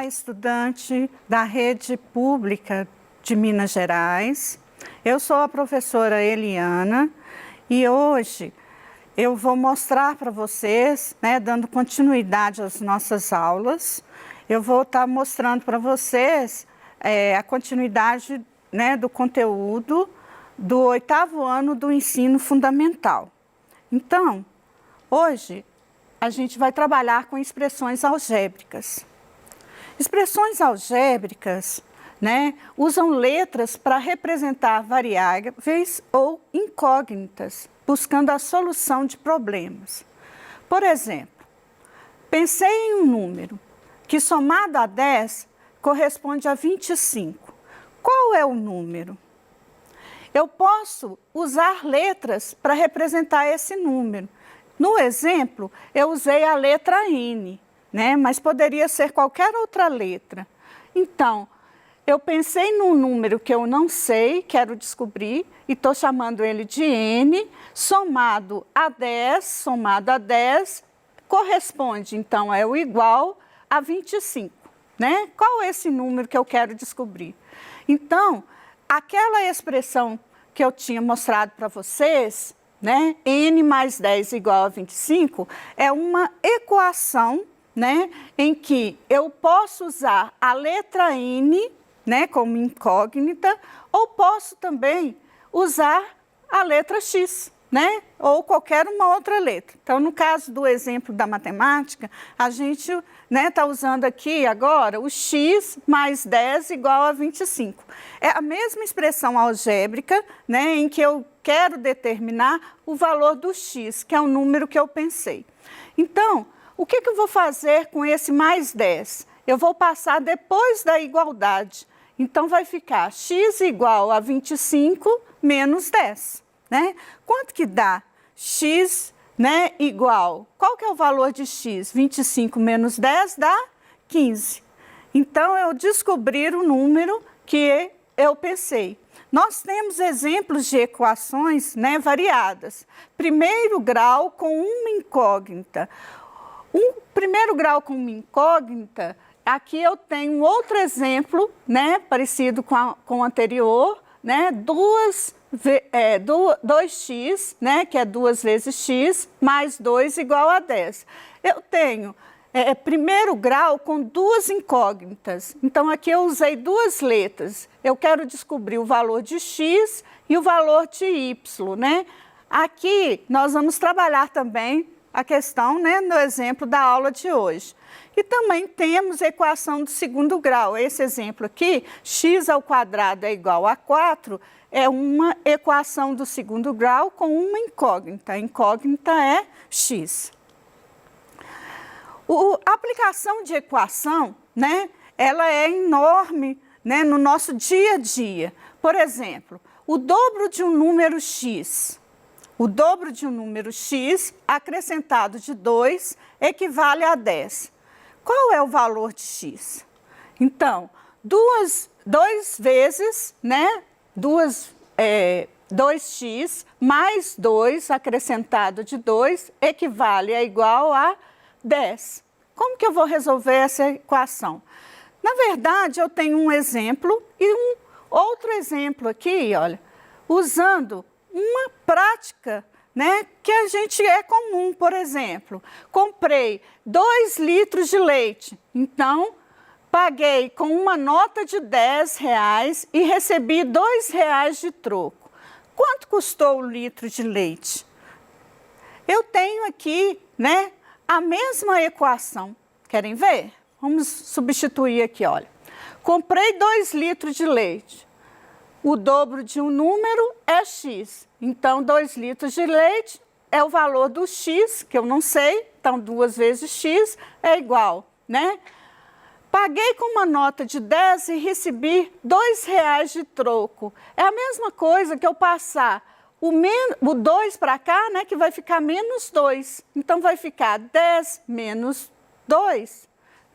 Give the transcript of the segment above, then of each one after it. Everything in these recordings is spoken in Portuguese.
estudante da rede pública de Minas Gerais. Eu sou a professora Eliana e hoje eu vou mostrar para vocês, dando continuidade às nossas aulas, eu vou estar mostrando para vocês a continuidade do conteúdo do 8º ano do ensino fundamental. Então, hoje a gente vai trabalhar com expressões algébricas. Expressões algébricas, usam letras para representar variáveis ou incógnitas, buscando a solução de problemas. Por exemplo, pensei em um número que somado a 10 corresponde a 25. Qual é o número? Eu posso usar letras para representar esse número. No exemplo, eu usei a letra N, mas poderia ser qualquer outra letra. Então, eu pensei num número que eu não sei, quero descobrir, e estou chamando ele de N, somado a 10, corresponde, então, é o igual a 25. Qual é esse número que eu quero descobrir? Então, aquela expressão que eu tinha mostrado para vocês, N mais 10 igual a 25, é uma equação, em que eu posso usar a letra N, como incógnita, ou posso também usar a letra X, ou qualquer uma outra letra. Então, no caso do exemplo da matemática, a gente está usando aqui agora o X mais 10 igual a 25. É a mesma expressão algébrica, em que eu quero determinar o valor do X, que é o número que eu pensei. Então, o que eu vou fazer com esse mais 10? Eu vou passar depois da igualdade. Então, vai ficar X igual a 25 menos 10. Quanto que dá? X igual, qual que é o valor de X? 25 menos 10 dá 15. Então, eu descobri o número que eu pensei. Nós temos exemplos de equações variadas. Primeiro grau com uma incógnita. Primeiro grau com uma incógnita, aqui eu tenho outro exemplo, parecido com o anterior, 2x, que é 2 vezes x, mais 2 igual a 10. Eu tenho primeiro grau com duas incógnitas. Então, aqui eu usei duas letras. Eu quero descobrir o valor de x e o valor de y, Aqui, nós vamos trabalhar também a questão, no exemplo da aula de hoje. E também temos a equação do segundo grau. Esse exemplo aqui, x ao quadrado é igual a 4, é uma equação do segundo grau com uma incógnita. A incógnita é x. A aplicação de equação, ela é enorme, no nosso dia a dia. Por exemplo, o dobro de um número x. O dobro de um número x acrescentado de 2 equivale a 10. Qual é o valor de x? Então, 2 vezes, 2x mais 2 acrescentado de 2 equivale a igual a 10. Como que eu vou resolver essa equação? Na verdade, eu tenho um exemplo e um outro exemplo aqui, olha, usando uma prática, que a gente é comum. Por exemplo, comprei 2 litros de leite, então paguei com uma nota de R$10 e recebi R$2 de troco. Quanto custou o litro de leite? Eu tenho aqui, a mesma equação. Querem ver? Vamos substituir aqui, olha. Comprei 2 litros de leite. O dobro de um número é x. Então, 2 litros de leite é o valor do x, que eu não sei. Então, 2 vezes x é igual, Paguei com uma nota de 10 e recebi R$2 de troco. É a mesma coisa que eu passar o 2 para cá, que vai ficar menos 2. Então, vai ficar 10 menos 2.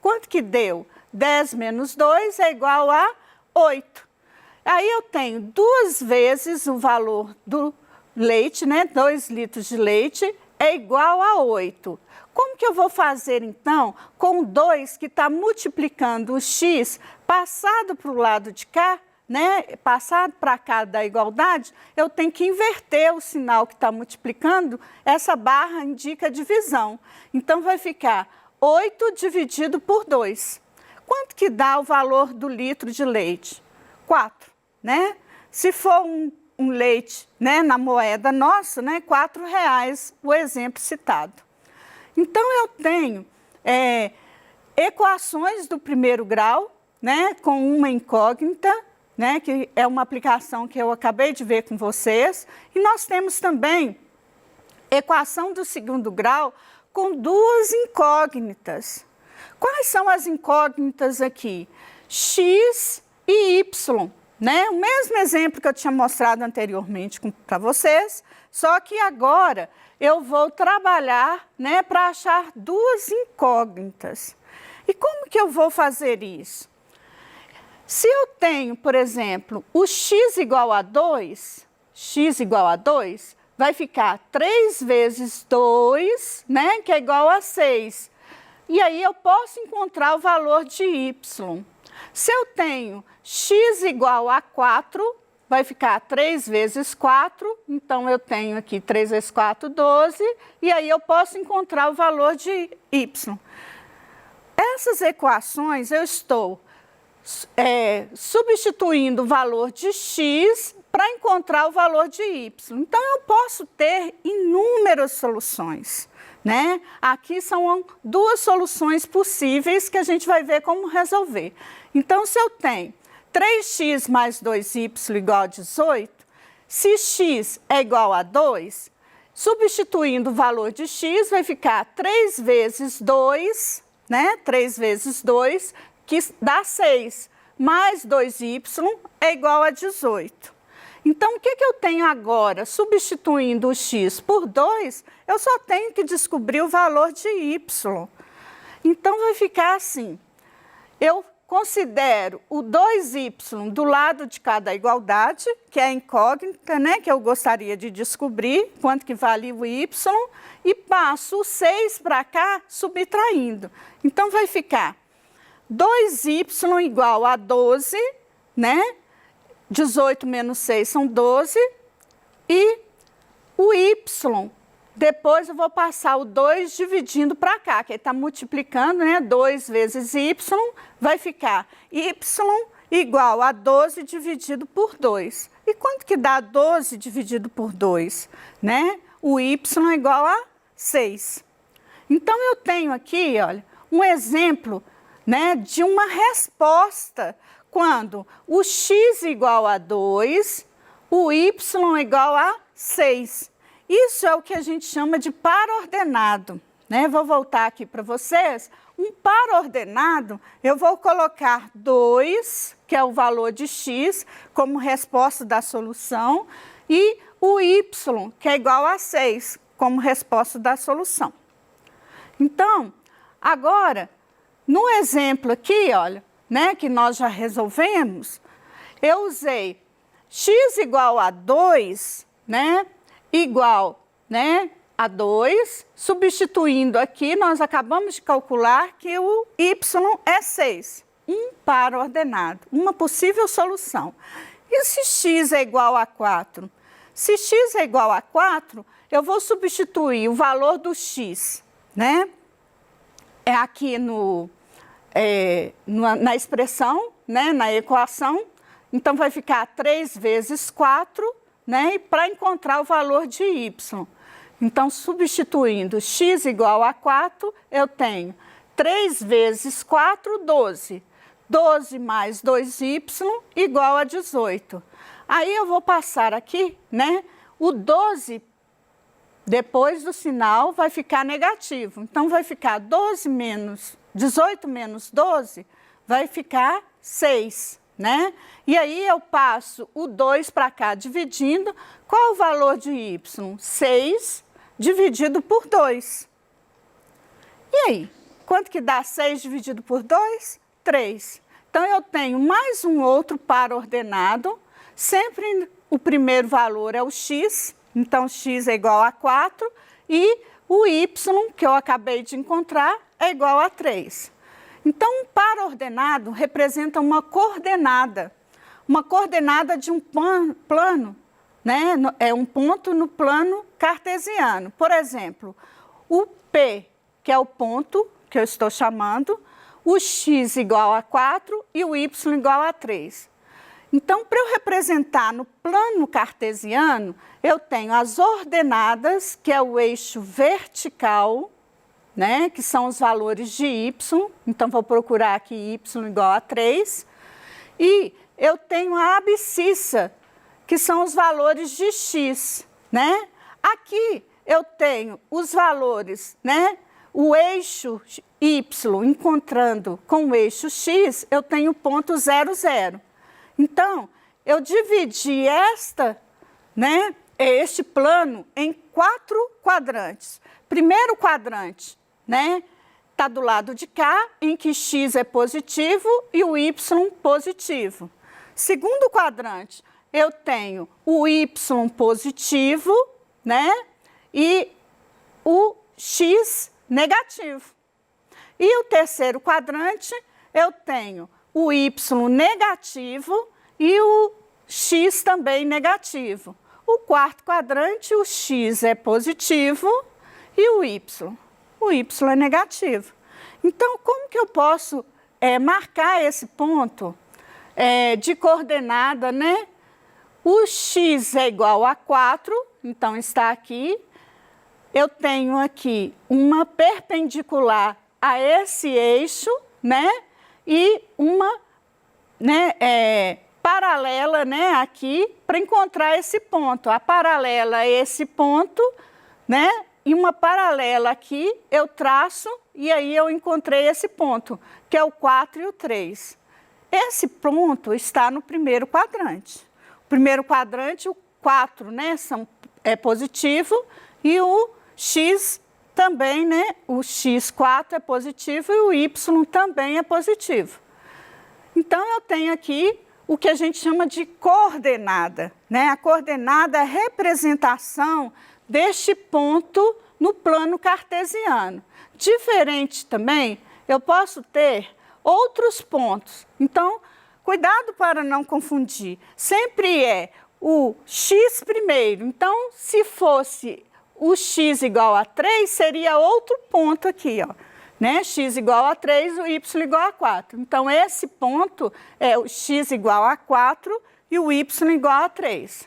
Quanto que deu? 10 menos 2 é igual a 8. Aí eu tenho 2 vezes o valor do leite, 2 litros de leite, é igual a 8. Como que eu vou fazer, então, com o 2 que está multiplicando o x passado para o lado de cá, né? Passado para cá da igualdade, eu tenho que inverter o sinal que está multiplicando, essa barra indica divisão. Então, vai ficar 8 dividido por 2. Quanto que dá o valor do litro de leite? 4, né? Se for um leite, né, na moeda nossa, né, R$4, o exemplo citado. Então, eu tenho equações do primeiro grau, né, com uma incógnita, né, que é uma aplicação que eu acabei de ver com vocês. E nós temos também equação do segundo grau com duas incógnitas. Quais são as incógnitas aqui? X e Y. Né? O mesmo exemplo que eu tinha mostrado anteriormente para vocês, só que agora eu vou trabalhar, né, para achar duas incógnitas. E como que eu vou fazer isso? Se eu tenho, por exemplo, o x igual a 2, vai ficar 3 vezes 2, né, que é igual a 6. E aí eu posso encontrar o valor de y. Se eu tenho x igual a 4, vai ficar 3 vezes 4, então eu tenho aqui 3 vezes 4, 12, e aí eu posso encontrar o valor de y. Essas equações eu estou substituindo o valor de x para encontrar o valor de y. Então, eu posso ter inúmeras soluções, né? Aqui são duas soluções possíveis que a gente vai ver como resolver. Então, se eu tenho 3x mais 2y igual a 18, se x é igual a 2, substituindo o valor de x, vai ficar 3 vezes 2, né? 3 vezes 2, que dá 6, mais 2y é igual a 18. Então, o que eu tenho agora? Substituindo o x por 2, eu só tenho que descobrir o valor de y. Então, vai ficar assim. Eu considero o 2y do lado de cada igualdade, que é a incógnita, né, que eu gostaria de descobrir, quanto que vale o y, e passo o 6 para cá, subtraindo. Então, vai ficar 2y igual a 12, né? 18 menos 6 são 12. E o y, depois eu vou passar o 2 dividindo para cá, que ele está multiplicando, né? 2 vezes y, vai ficar y igual a 12 dividido por 2. E quanto que dá 12 dividido por 2? Né? O y é igual a 6. Então, eu tenho aqui, olha, um exemplo, né, de uma resposta quando o x igual a 2, o y igual a 6. Isso é o que a gente chama de par ordenado, né? Vou voltar aqui para vocês. Um par ordenado, eu vou colocar 2, que é o valor de x, como resposta da solução, e o y, que é igual a 6, como resposta da solução. Então, agora, no exemplo aqui, olha, né, que nós já resolvemos, eu usei x igual a 2, né, igual, né, a 2, substituindo aqui, nós acabamos de calcular que o y é 6, um par ordenado, uma possível solução. E se x é igual a 4? Se x é igual a 4, eu vou substituir o valor do x, né, aqui na expressão, né, na equação. Então, vai ficar 3 vezes 4, né, e para encontrar o valor de y. Então, substituindo x igual a 4, eu tenho 3 vezes 4, 12. 12 mais 2y igual a 18. Aí, eu vou passar aqui, né, o 12, depois do sinal, vai ficar negativo. Então, vai ficar 18 menos 12, vai ficar 6, né? E aí, eu passo o 2 para cá, dividindo. Qual o valor de y? 6 dividido por 2. E aí, quanto que dá 6 dividido por 2? 3. Então, eu tenho mais um outro par ordenado. Sempre o primeiro valor é o x, então x é igual a 4. e o y, que eu acabei de encontrar, é igual a 3. Então, um par ordenado representa uma coordenada de um plano, né? É um ponto no plano cartesiano. Por exemplo, o P, que é o ponto que eu estou chamando, o x igual a 4 e o y igual a 3. Então, para eu representar no plano cartesiano, eu tenho as ordenadas, que é o eixo vertical, né, que são os valores de y. Então, vou procurar aqui y igual a 3. E eu tenho a abscissa, que são os valores de x, né? Aqui eu tenho os valores, né? O eixo y encontrando com o eixo x, eu tenho ponto 0, 0. Então, eu dividi este plano em 4 quadrantes. Primeiro quadrante, né, está do lado de cá, em que x é positivo e o y positivo. Segundo quadrante, eu tenho o y positivo, né, e o x negativo. E o terceiro quadrante, eu tenho o y negativo e o x também negativo. O quarto quadrante, o x é positivo e o y é negativo. Então, como que eu posso marcar esse ponto de coordenada, né? O x é igual a 4, então está aqui. Eu tenho aqui uma perpendicular a esse eixo, né? E uma paralela, né, aqui para encontrar esse ponto. A paralela a esse ponto, né? E uma paralela aqui eu traço e aí eu encontrei esse ponto, que é o 4 e o 3. Esse ponto está no primeiro quadrante. O primeiro quadrante, o 4, né, é positivo e o x também, né? O x4 é positivo e o y também é positivo. Então, eu tenho aqui o que a gente chama de coordenada, né? A coordenada é a representação deste ponto no plano cartesiano. Diferente também, eu posso ter outros pontos. Então, cuidado para não confundir. Sempre é o x primeiro. Então, se fosse o x igual a 3, seria outro ponto aqui, ó, né? X igual a 3, o y igual a 4. Então, esse ponto é o x igual a 4 e o y igual a 3.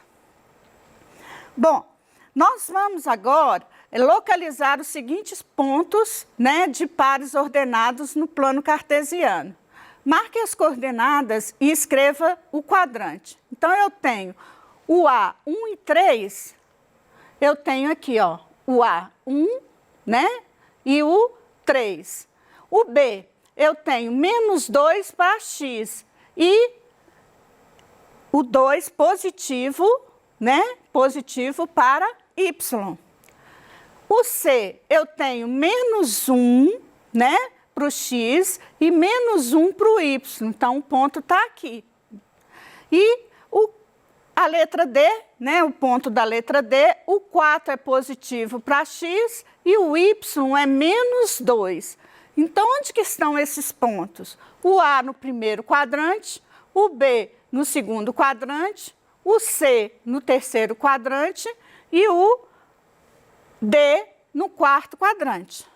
Bom, nós vamos agora localizar os seguintes pontos, né, de pares ordenados no plano cartesiano. Marque as coordenadas e escreva o quadrante. Então, eu tenho o A, 1 e 3, eu tenho aqui, ó, o A1, né, e o 3. O B, eu tenho menos 2 para x e o 2 positivo, né, positivo para y. O C, eu tenho menos 1, né, para o x e menos 1 para o y. Então, o ponto está aqui. E a letra D, né, o ponto da letra D, o 4 é positivo para x e o y é menos 2. Então, onde que estão esses pontos? O A no primeiro quadrante, o B no segundo quadrante, o C no terceiro quadrante e o D no quarto quadrante.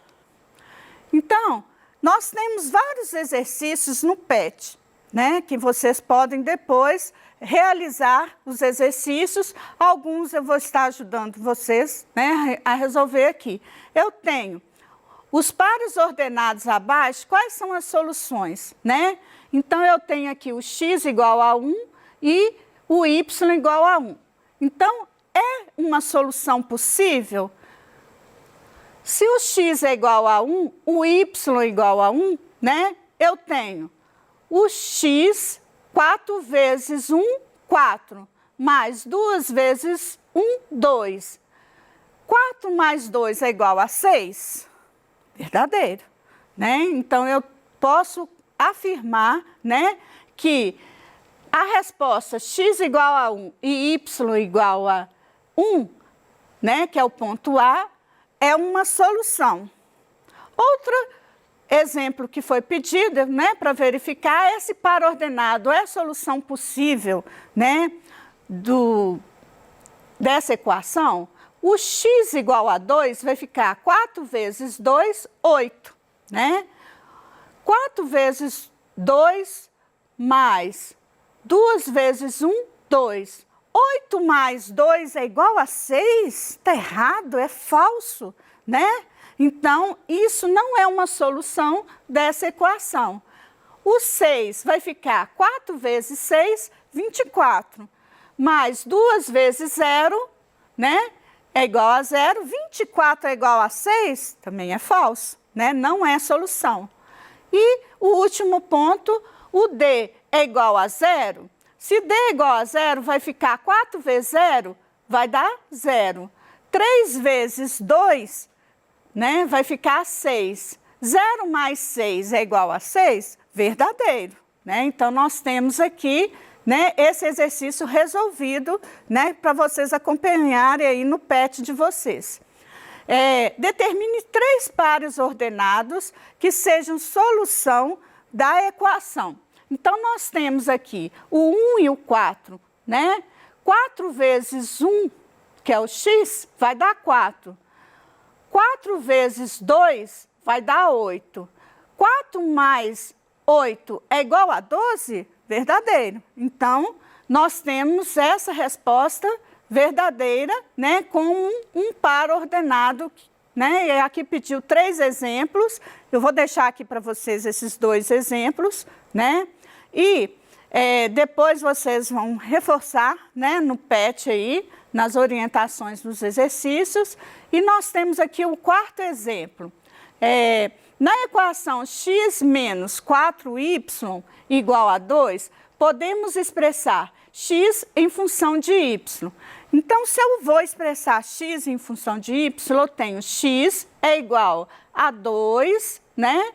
Então, nós temos vários exercícios no PET, né, que vocês podem depois realizar os exercícios. Alguns eu vou estar ajudando vocês, né, a resolver aqui. Eu tenho os pares ordenados abaixo, quais são as soluções, né? Então, eu tenho aqui o x igual a 1 e o y igual a 1. Então, é uma solução possível? Se o x é igual a 1, o y igual a 1, né? Eu tenho o x, 4 vezes 1, 4, mais 2 vezes 1, 2. 4 mais 2 é igual a 6? Verdadeiro, né? Então, eu posso afirmar, né, que a resposta x igual a 1 e y igual a 1, né, que é o ponto A, é uma solução. Outro exemplo que foi pedido, né, para verificar é se par ordenado é a solução possível, né, dessa equação. O x igual a 2 vai ficar 4 vezes 2, 8, né? 4 vezes 2 mais 2 vezes 1, 2. 8 mais 2 é igual a 6? Está errado, é falso, né? Então, isso não é uma solução dessa equação. O 6 vai ficar 4 vezes 6, 24. Mais 2 vezes 0, né? É igual a 0. 24 é igual a 6? Também é falso, né? Não é solução. E o último ponto, o D é igual a 0. Se D é igual a 0, vai ficar 4 vezes 0, vai dar 0. 3 vezes 2, né, vai ficar 6. 0 mais 6 é igual a 6? Verdadeiro, né? Então, nós temos aqui, né, esse exercício resolvido, né, para vocês acompanharem aí no PET de vocês. Determine 3 pares ordenados que sejam solução da equação. Então, nós temos aqui o 1 e o 4, né? 4 vezes 1, que é o x, vai dar 4. 4 vezes 2 vai dar 8. 4 mais 8 é igual a 12? Verdadeiro. Então, nós temos essa resposta verdadeira, né, com um par ordenado, né? E aqui pediu 3 exemplos. Eu vou deixar aqui para vocês esses 2 exemplos, né? E depois vocês vão reforçar, né, no PET aí, nas orientações dos exercícios. E nós temos aqui o 4º exemplo. Na equação x menos 4y igual a 2, podemos expressar x em função de y. Então, se eu vou expressar x em função de y, eu tenho x é igual a 2, né?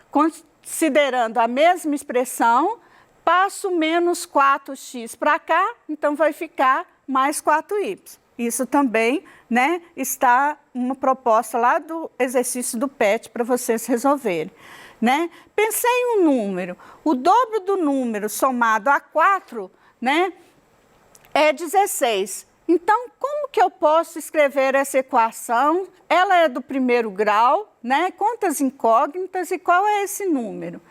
Considerando a mesma expressão, passo menos 4x para cá, então vai ficar mais 4y. Isso também, né, está uma proposta lá do exercício do PET para vocês resolverem, né? Pensei em um número, o dobro do número somado a 4, né, é 16. Então, como que eu posso escrever essa equação? Ela é do 1º grau, né? Quantas incógnitas e qual é esse número?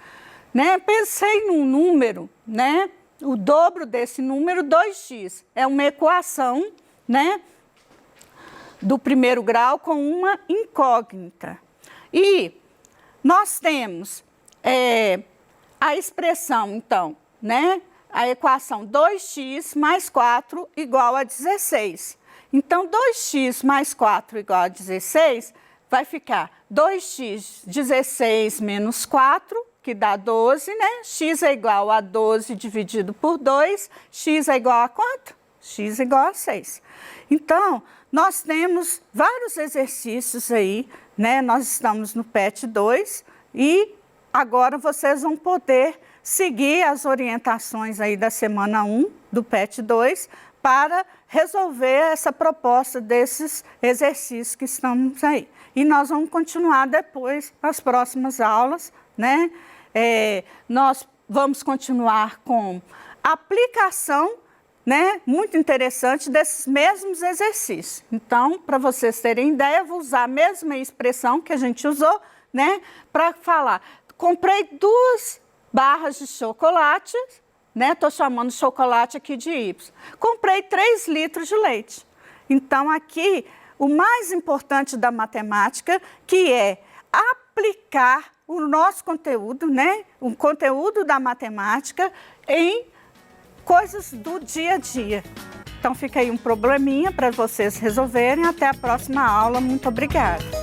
Né? Pensei num número, né? O dobro desse número, 2x. É uma equação, né, do 1º grau com uma incógnita. E nós temos a expressão, então, né? A equação 2x mais 4 igual a 16. Então, 2x mais 4 igual a 16 vai ficar 2x, 16 menos 4, que dá 12, né? X é igual a 12 dividido por 2. X é igual a quanto? X é igual a 6. Então, nós temos vários exercícios aí, né? Nós estamos no PET 2 e agora vocês vão poder seguir as orientações aí da semana 1 do PET 2 para resolver essa proposta desses exercícios que estamos aí. E nós vamos continuar depois nas próximas aulas, né? Nós vamos continuar com aplicação, né, muito interessante desses mesmos exercícios. Então, para vocês terem ideia, eu vou usar a mesma expressão que a gente usou, né, para falar. Comprei 2 barras de chocolate, né, estou chamando chocolate aqui de Y. Comprei 3 litros de leite. Então, aqui, o mais importante da matemática, que é aplicar o nosso conteúdo, né, o conteúdo da matemática em coisas do dia a dia. Então, fica aí um probleminha para vocês resolverem. Até a próxima aula. Muito obrigada.